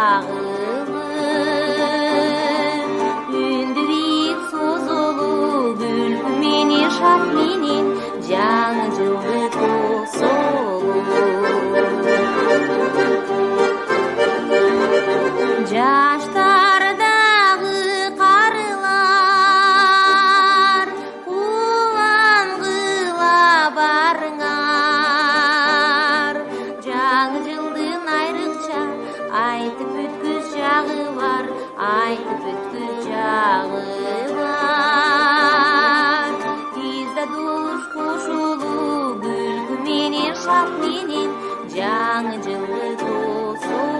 тағылып, үнді биік созылу, күлкі менен шат менен жаңы жылды тосылу. Жаштардағы қарылар, қуанғыла барыңар. Жаңы жылдың айрықша айтып өткіз жағы бар, айтып өткіз жағы бар. Бизде душ қошулу, күлкі менен шат менен жаңы жылды тосылу.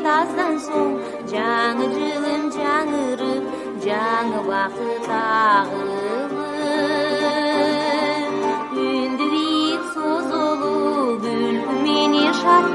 Аздан соң жаңы жылым жаңырып, жаңы бақыт ағылып, үнді биік созылу, күлкі менен шат